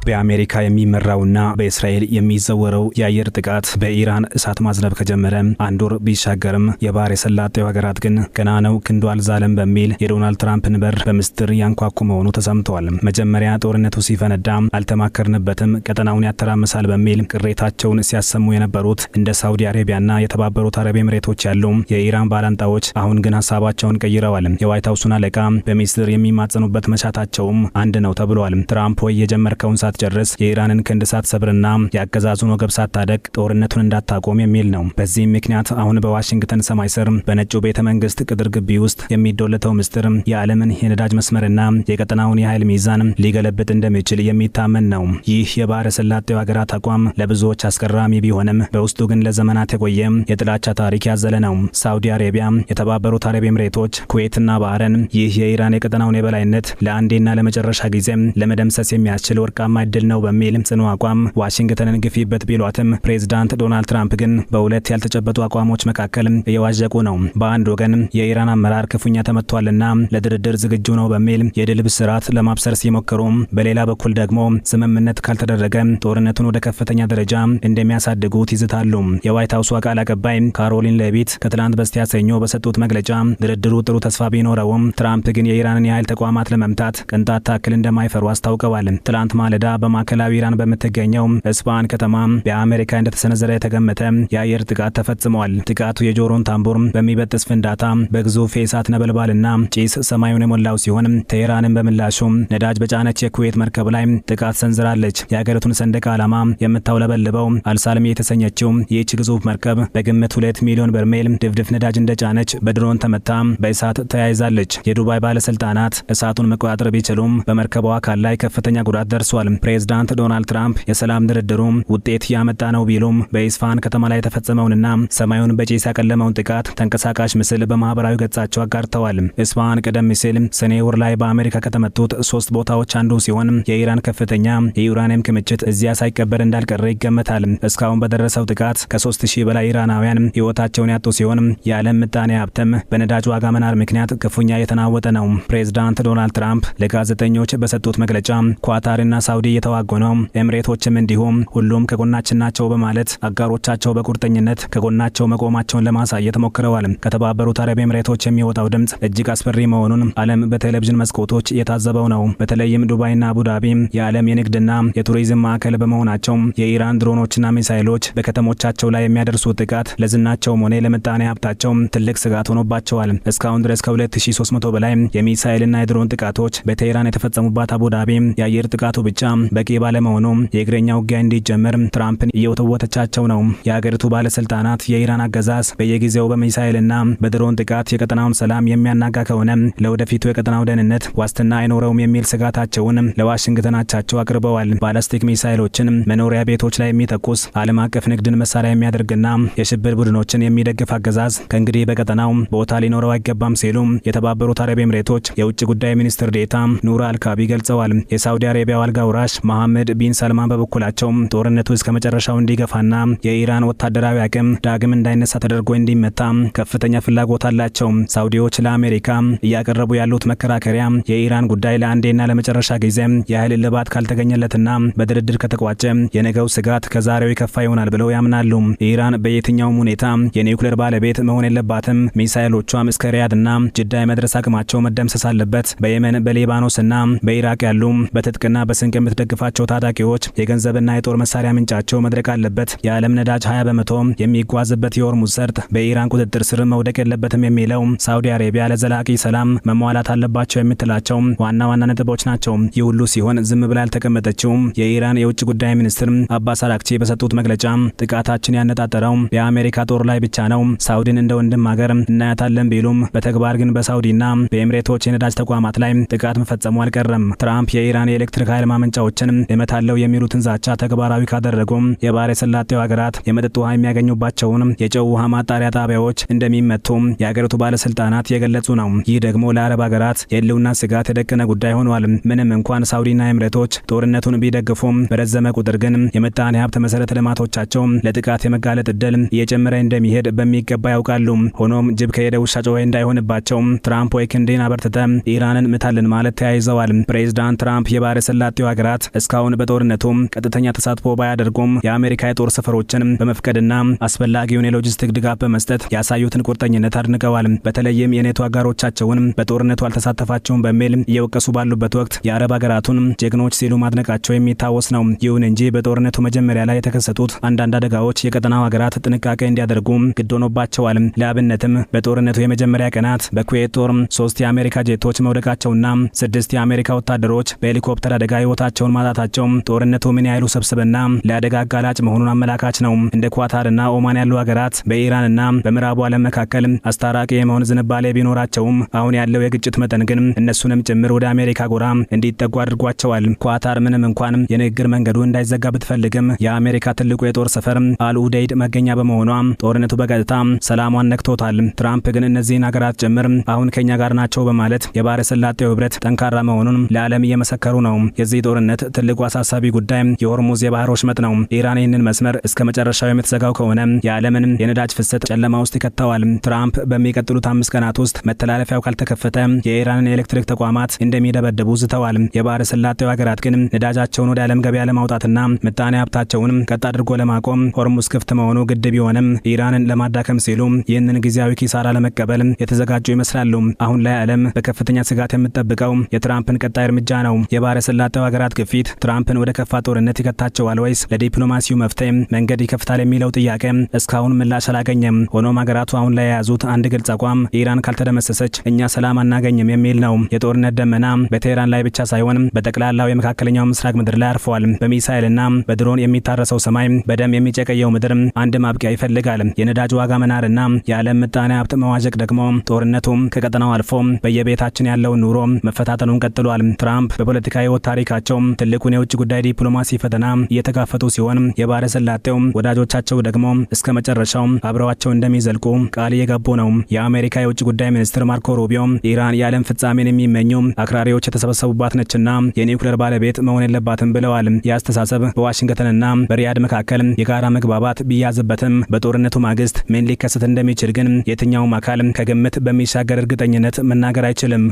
በአሜሪካ የሚመራውና በእስራኤል የሚዘወረው የአየር ጥቃት በኢራን እሳት ማዝነብ ከጀመረ አንድ ወር ቢሻገርም የባህረ ሰላጤው ሀገራት ግን ገና ነው ክንዱ አልዛለም በሚል የዶናልድ ትራምፕን በር በምስጢር ያንኳኩ መሆኑ ተሰምቷል። መጀመሪያ ጦርነቱ ሲፈነዳ አልተማከርንበትም፣ ቀጠናውን ያተራምሳል በሚል ቅሬታቸውን ሲያሰሙ የነበሩት እንደ ሳውዲ አረቢያና የተባበሩት አረብ ኤምሬቶች ያሉ የኢራን ባላንጣዎች አሁን ግን ሀሳባቸውን ቀይረዋል። የዋይት ሀውሱን አለቃ በሚስጥር የሚማጸኑበት መሻታቸውም አንድ ነው ተብሏል። ትራምፕ ወይ የጀመርከውን ሳትጨርስ የኢራንን ክንድ ሳትሰብርና የአገዛዙን ወገብ ሳታደቅ ጦርነቱን እንዳታቆም የሚል ነው። በዚህም ምክንያት አሁን በዋሽንግተን ሰማይ ስር በነጩ ቤተ መንግስት ቅጥር ግቢ ውስጥ የሚዶለተው ምስጢር የዓለምን የነዳጅ መስመርና የቀጠናውን የኃይል ሚዛን ሊገለብጥ እንደሚችል የሚታመን ነው። ይህ የባህረ ሰላጤው ሀገራት አቋም ለብዙዎች አስገራሚ ቢሆንም በውስጡ ግን ለዘመናት የቆየ የጥላቻ ታሪክ ያዘለ ነው። ሳውዲ አረቢያ፣ የተባበሩት አረብ ኤምሬቶች፣ ኩዌትና ባህረን ይህ የኢራን የቀጠናውን የበላይነት ለአንዴና ለመጨረሻ ጊዜ ለመደምሰስ የሚያስችል ወርቃማ እድል ነው በሚል ጽኑ አቋም ዋሽንግተንን ግፊበት ቢሏትም ፕሬዝዳንት ዶናልድ ትራምፕ ግን በሁለት ያልተጨበጡ አቋሞች መካከል እየዋዠቁ ነው። በአንድ ወገን የኢራን አመራር ክፉኛ ተመቷልና ለድርድር ዝግጁ ነው በሚል የድል ብስራት ለማብሰር ሲሞክሩ፣ በሌላ በኩል ደግሞ ስምምነት ካልተደረገ ጦርነቱን ወደ ከፍተኛ ደረጃ እንደሚያሳድጉት ይዝታሉ። የዋይት ሀውሱ ቃል አቀባይ ካሮሊን ሌቪት ከትላንት በስቲያ ሰኞ በሰጡት መግለጫ ድርድሩ ጥሩ ተስፋ ቢኖረውም ትራምፕ ግን የኢራንን የኃይል ተቋማት ለመምታት ቅንጣት ታክል እንደማይፈሩ አስታውቀዋል። ትላንት ማለዳ በማዕከላዊ ኢራን በምትገኘው እስፋሃን ከተማ በአሜሪካ እንደተሰነዘረ የተገመተ የአየር ጥቃት ተፈጽሟል። ጥቃቱ የጆሮን ታምቡር በሚበጥስ ፍንዳታ በግዙፍ የእሳት ነበልባልና ጭስ ሰማዩን የሞላው ሲሆን ቴህራንን በምላሹ ነዳጅ በጫነች የኩዌት መርከብ ላይ ጥቃት ሰንዝራለች። የሀገሪቱን ሰንደቅ ዓላማ የምታውለበልበው አልሳልሚ የተሰኘችው ይህች ግዙፍ መርከብ በግምት 2 ሚሊዮን በርሜል ድፍድፍ ነዳጅ እንደጫነች በድሮን ተመታ በእሳት ተያይዛለች። የዱባይ ባለስልጣናት እሳቱን መቆጣጠር ቢችሉም በመርከቧ አካል ላይ ከፍተኛ ጉዳት ደርሷል። ፕሬዝዳንት ዶናልድ ትራምፕ የሰላም ድርድሩ ውጤት ያመጣ ነው ቢሉም በኢስፋሃን ከተማ ላይ የተፈጸመውንና ሰማዩን በጭስ ያቀለመውን ጥቃት ተንቀሳቃሽ ምስል በማህበራዊ ገጻቸው አጋርተዋል። ኢስፋሃን ቀደም ሲል ሰኔ ወር ላይ በአሜሪካ ከተመቱት 3 ቦታዎች አንዱ ሲሆን የኢራን ከፍተኛ የዩራኒየም ክምችት እዚያ ሳይቀበር እንዳልቀረ ይገመታል። እስካሁን በደረሰው ጥቃት ከ3000 በላይ ኢራናውያን ህይወታቸውን ያጡ ሲሆን የዓለም ምጣኔ ሀብትም በነዳጅ ዋጋ መናር ምክንያት ክፉኛ የተናወጠ ነው። ፕሬዝዳንት ዶናልድ ትራምፕ ለጋዜጠኞች በሰጡት መግለጫ ኳታርና ሳውዲ እየተዋጉ ነው፣ ኤምሬቶችም እንዲሁም ሁሉም ከጎናችን ናቸው በማለት አጋሮቻቸው በቁርጠኝነት ከጎናቸው መቆማቸውን ለማሳየት ሞክረዋል። ከተባበሩት አረብ ኤምሬቶች የሚወጣው ድምጽ እጅግ አስፈሪ መሆኑን ዓለም በቴሌቪዥን መስኮቶች እየታዘበው ነው። በተለይም ዱባይና አቡዳቢ የዓለም የንግድና የቱሪዝም ማዕከል በመሆናቸው የኢራን ድሮኖችና ሚሳይሎች በከተሞቻቸው ላይ የሚያደርሱት ጥቃት ለዝናቸውም ሆነ ለምጣኔ ሀብታቸው ትልቅ ስጋት ሆኖባቸዋል። እስካሁን ድረስ ከ2300 በላይ የሚሳይልና የድሮን ጥቃቶች በቴህራን የተፈጸሙባት አቡዳቢ የአየር ጥቃቱ ብቻ በቂ ባለመሆኑ የእግረኛ ውጊያ እንዲጀመር ትራምፕን እየወተወተቻቸው ነው። የሀገሪቱ ባለስልጣናት የኢራን አገዛዝ በየጊዜው በሚሳይልና በድሮን ጥቃት የቀጠናውን ሰላም የሚያናጋ ከሆነ ለወደፊቱ የቀጠናው ደህንነት ዋስትና አይኖረውም የሚል ስጋታቸውን ለዋሽንግተን አቻቸው አቅርበዋል። ባላስቲክ ሚሳይሎችን መኖሪያ ቤቶች ላይ የሚተኩስ ዓለም አቀፍ ንግድን መሳሪያ የሚያደርግና የሽብር ቡድኖችን የሚደግፍ አገዛዝ ከእንግዲህ በቀጠናው ቦታ ሊኖረው አይገባም ሲሉ የተባበሩት አረብ ኤምሬቶች የውጭ ጉዳይ ሚኒስትር ዴታ ኑር አልካቢ ገልጸዋል። የሳውዲ አረቢያው አልጋ ወራሽ መሐመድ ቢን ሰልማን በበኩላቸው ጦርነቱ እስከ መጨረሻው እንዲገፋና የኢራን ወታደራዊ አቅም ዳግም እንዳይነሳ ተደርጎ እንዲመታ ከፍተኛ ፍላጎት አላቸው። ሳውዲዎች ለአሜሪካ እያቀረቡ ያሉት መከራከሪያ የኢራን ጉዳይ ለአንዴና ለመጨረሻ ጊዜ የኃይል እልባት ካልተገኘለትና በድርድር ከተቋጨ የነገው ስጋት ከዛሬው የከፋ ይሆናል ብለው ያምናሉ። ኢራን በየትኛውም ሁኔታ የኒውክሌር ባለቤት መሆን የለባትም። ሚሳይሎቿም እስከ ሪያድና ጅዳ የመድረስ አቅማቸው መደምሰስ አለበት። በየመን በሊባኖስና በኢራቅ ያሉ በትጥቅና በስንቅ የምትደግፋቸው ታጣቂዎች የገንዘብና የጦር መሳሪያ ምንጫቸው መድረቅ አለበት። የዓለም ነዳጅ 20 በመቶ የሚጓዝበት የሆርሙዝ ሰርጥ በኢራን ቁጥጥር ስር መውደቅ የለበትም የሚለው ሳውዲ አረቢያ ለዘላቂ ሰላም መሟላት አለባቸው የምትላቸው ዋና ዋና ነጥቦች ናቸው። ይህ ሁሉ ሲሆን ዝም ብላ ያልተቀመጠችው የኢራን የውጭ ጉዳይ ሚኒስትር አባስ አራክቺ በሰጡት መግለጫ ጥቃታችን ያነጣጠረው የአሜሪካ ጦር ላይ ብቻ ነው፣ ሳውዲን እንደ ወንድም ሀገር እናያታለን ቢሉም በተግባር ግን በሳውዲና በኤምሬቶች የነዳጅ ተቋማት ላይ ጥቃት መፈጸሙ አልቀረም። ትራምፕ የኢራን የኤሌክትሪክ ኃይል ማመንጫዎችን እመታለው የሚሉትን ዛቻ ተግባራዊ ካደረጉ የባህረ ሰላጤው ሀገራት የመጠጥ ውሃ የሚያገኙባቸውን የጨው ውሃ ማጣሪያ ጣቢያዎች እንደሚመቱ የሀገሪቱ ባለስልጣናት የገለጹ ነው። ይህ ደግሞ ለአረብ ሀገራት የህልውና ስጋት የደቀነ ጉዳይ ሆኗል። ምንም እንኳን ሳውዲና ኤምሬቶች ጦርነቱን ቢደግፉም በረዘመ ቁጥር ግን የምጣኔ ሀብት መሰረተ ልማቶቻቸው ለጥቃት የመጋለጥ እድል እየጨመረ እንደሚሄድ በሚገባ ያውቃሉ። ሆኖም ጅብ ከሄደ ውሻ ጮኸ እንዳይሆንባቸው ትራምፕ ወይ ክንዴን አበርትተ ኢራንን ምታልን ማለት ተያይዘዋል። ፕሬዝዳንት ትራምፕ የባህረ ሰላጤው ሀገራት ሀገራት እስካሁን በጦርነቱ ቀጥተኛ ተሳትፎ ባያደርጉም የአሜሪካ የጦር ሰፈሮችን በመፍቀድና አስፈላጊውን የሎጂስቲክ ድጋፍ በመስጠት ያሳዩትን ቁርጠኝነት አድንቀዋል። በተለይም የኔቶ አጋሮቻቸውን በጦርነቱ አልተሳተፋቸውም በሚል እየወቀሱ ባሉበት ወቅት የአረብ ሀገራቱን ጀግኖች ሲሉ ማድነቃቸው የሚታወስ ነው። ይሁን እንጂ በጦርነቱ መጀመሪያ ላይ የተከሰቱት አንዳንድ አደጋዎች የቀጠናው ሀገራት ጥንቃቄ እንዲያደርጉ ግድ ሆኖባቸዋል። ለአብነትም በጦርነቱ የመጀመሪያ ቀናት በኩዌት ጦር 3 የአሜሪካ ጄቶች መውደቃቸውና 6 የአሜሪካ ወታደሮች በሄሊኮፕተር አደጋ ህይወታቸውን ማጣታቸው ጦርነቱ ምን ያህል ውስብስብና ለአደጋ አጋላጭ መሆኑን አመላካች ነው። እንደ ኳታርና ኦማን ያሉ ሀገራት በኢራንና በምዕራቡ ዓለም መካከል አስታራቂ የመሆን ዝንባሌ ቢኖራቸውም አሁን ያለው የግጭት መጠን ግን እነሱንም ጭምር ወደ አሜሪካ ጎራ እንዲጠጉ አድርጓቸዋል። ኳታር ምንም እንኳን የንግግር መንገዱ እንዳይዘጋ ብትፈልግም የአሜሪካ ትልቁ የጦር ሰፈር አልኡደይድ መገኛ በመሆኗ ጦርነቱ በቀጥታ ሰላሟን ነክቶታል። ትራምፕ ግን እነዚህን ሀገራት ጭምር አሁን ከኛ ጋር ናቸው በማለት የባህረ ሰላጤው ህብረት ጠንካራ መሆኑን ለዓለም እየመሰከሩ ነው። የዚህ ጦርነት ትልቁ አሳሳቢ ጉዳይ የሆርሙዝ የባህር ወሽመጥ ነው። ኢራን ይህንን መስመር እስከ መጨረሻው የምትዘጋው ከሆነ የዓለምን የነዳጅ ፍሰት ጨለማ ውስጥ ይከተዋል። ትራምፕ በሚቀጥሉት 5 ቀናት ውስጥ መተላለፊያው ካልተከፈተ የኢራንን የኤሌክትሪክ ተቋማት እንደሚደበድቡ ዝተዋል። የባህረ ሰላጤው ሀገራት ግን ነዳጃቸውን ወደ ዓለም ገበያ ለማውጣትና ምጣኔ ሀብታቸውን ቀጥ አድርጎ ለማቆም ሆርሙዝ ክፍት መሆኑ ግድ ቢሆንም ኢራንን ለማዳከም ሲሉ ይህንን ጊዜያዊ ኪሳራ ለመቀበል የተዘጋጁ ይመስላሉ። አሁን ላይ ዓለም በከፍተኛ ስጋት የምትጠብቀው የትራምፕን ቀጣይ እርምጃ ነው። የባህረ ሰላጤው ሀገራት ግፊት ትራምፕን ወደ ከፋ ጦርነት ይከታቸዋል ወይስ ለዲፕሎማሲው መፍትሄ መንገድ ይከፍታል የሚለው ጥያቄ እስካሁን ምላሽ አላገኘም። ሆኖም ሀገራቱ አሁን ላይ የያዙት አንድ ግልጽ አቋም ኢራን ካልተደመሰሰች እኛ ሰላም አናገኝም የሚል ነው። የጦርነት ደመና በቴህራን ላይ ብቻ ሳይሆን በጠቅላላው የመካከለኛው ምስራቅ ምድር ላይ አርፈዋል። በሚሳኤልና በድሮን የሚታረሰው ሰማይ፣ በደም የሚጨቀየው ምድር አንድ ማብቂያ ይፈልጋል። የነዳጅ ዋጋ መናርና የዓለም ምጣኔ ሀብት መዋዠቅ ደግሞ ጦርነቱ ከቀጠናው አልፎ በየቤታችን ያለውን ኑሮ መፈታተኑን ቀጥሏል። ትራምፕ በፖለቲካዊ ህይወት ታሪካቸው ትልቁን የውጭ ጉዳይ ዲፕሎማሲ ፈተና እየተጋፈጡ ሲሆን የባህረ ሰላጤው ወዳጆቻቸው ደግሞ እስከ መጨረሻው አብረዋቸው እንደሚዘልቁ ቃል እየገቡ ነው። የአሜሪካ የውጭ ጉዳይ ሚኒስትር ማርኮ ሩቢዮ ኢራን የዓለም ፍጻሜን የሚመኙ አክራሪዎች የተሰበሰቡባት ነችና የኒውክሌር ባለቤት መሆን የለባትም ብለዋል። የአስተሳሰብ በዋሽንግተንና በሪያድ መካከል የጋራ መግባባት ቢያዝበትም በጦርነቱ ማግስት ምን ሊከሰት እንደሚችል ግን የትኛውም አካል ከግምት በሚሻገር እርግጠኝነት መናገር አይችልም።